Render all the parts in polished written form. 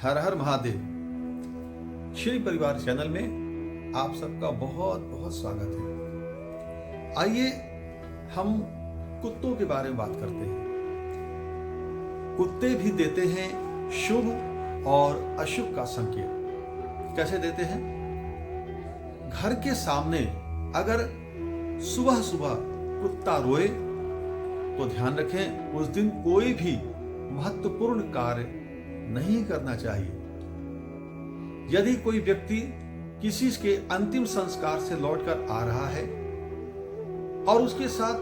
हर हर महादेव। श्री परिवार चैनल में आप सबका बहुत बहुत स्वागत है। आइए हम कुत्तों के बारे में बात करते हैं। कुत्ते भी देते हैं शुभ और अशुभ का संकेत। कैसे देते हैं? घर के सामने अगर सुबह सुबह कुत्ता रोए तो ध्यान रखें, उस दिन कोई भी महत्वपूर्ण कार्य नहीं करना चाहिए। यदि कोई व्यक्ति किसी के अंतिम संस्कार से लौटकर आ रहा है और उसके साथ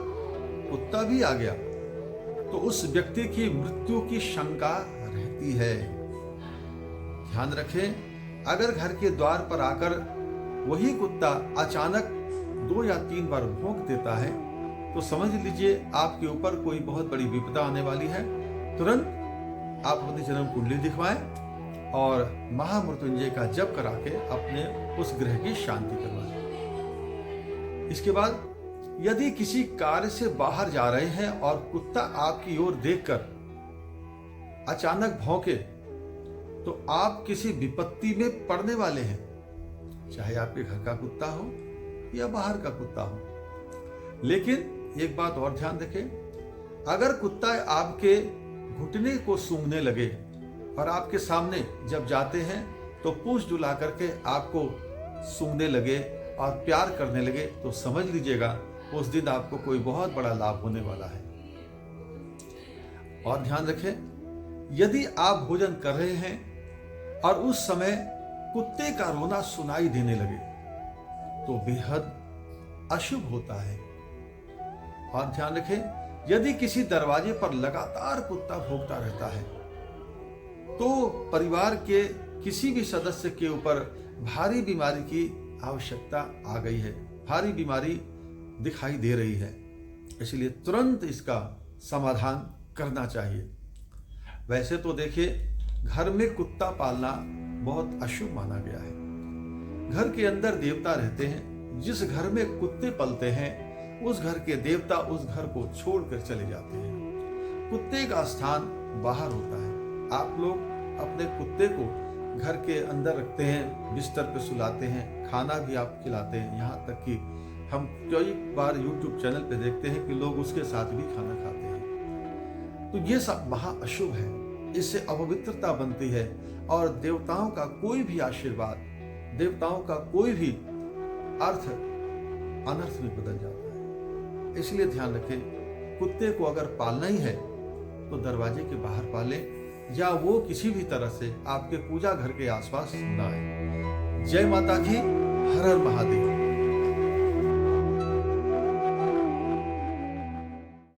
कुत्ता भी आ गया तो उस व्यक्ति की मृत्यु की शंका रहती है। ध्यान रखें, अगर घर के द्वार पर आकर वही कुत्ता अचानक 2 या 3 बार भौंक देता है तो समझ लीजिए आपके ऊपर कोई बहुत बड़ी विपदा आने वाली है। तुरंत आप अपनी जन्म कुंडली दिखवाएं और महामृत्युंजय का जप करा के अपने उस ग्रह की शांति करवाएं। इसके बाद यदि किसी कार्य से बाहर जा रहे हैं और कुत्ता आपकी ओर देखकर अचानक भौंके तो आप किसी विपत्ति में पड़ने वाले हैं, चाहे आपके घर का कुत्ता हो या बाहर का कुत्ता हो। लेकिन एक बात और ध्यान रखें, अगर कुत्ता आपके घुटने को सूंघने लगे और आपके सामने जब जाते हैं तो पूंछ डुला करके आपको सूंघने लगे और प्यार करने लगे तो समझ लीजिएगा उस दिन आपको कोई बहुत बड़ा लाभ होने वाला है। और ध्यान रखें, यदि आप भोजन कर रहे हैं और उस समय कुत्ते का रोना सुनाई देने लगे तो बेहद अशुभ होता है। और ध्यान रखें, यदि किसी दरवाजे पर लगातार कुत्ता भौंकता रहता है तो परिवार के किसी भी सदस्य के ऊपर भारी बीमारी की आवश्यकता आ गई है, भारी बीमारी दिखाई दे रही है, इसलिए तुरंत इसका समाधान करना चाहिए। वैसे तो देखिए, घर में कुत्ता पालना बहुत अशुभ माना गया है। घर के अंदर देवता रहते हैं, जिस घर में कुत्ते पलते हैं उस घर के देवता उस घर को छोड़कर चले जाते हैं। कुत्ते का स्थान बाहर होता है। आप लोग अपने कुत्ते को घर के अंदर रखते हैं, बिस्तर पे सुलाते हैं, खाना भी आप खिलाते हैं, यहाँ तक कि हम कई बार YouTube चैनल पे देखते हैं कि लोग उसके साथ भी खाना खाते हैं। तो ये सब महा अशुभ है, इससे अपवित्रता बनती है और देवताओं का कोई भी आशीर्वाद, देवताओं का कोई भी अर्थ अनर्थ में बदल जाता है। इसलिए ध्यान रखें, कुत्ते को अगर पालना ही है तो दरवाजे के बाहर पालें या वो किसी भी तरह से आपके पूजा घर के आसपास ना आए। जय माता की, हर हर महादेव।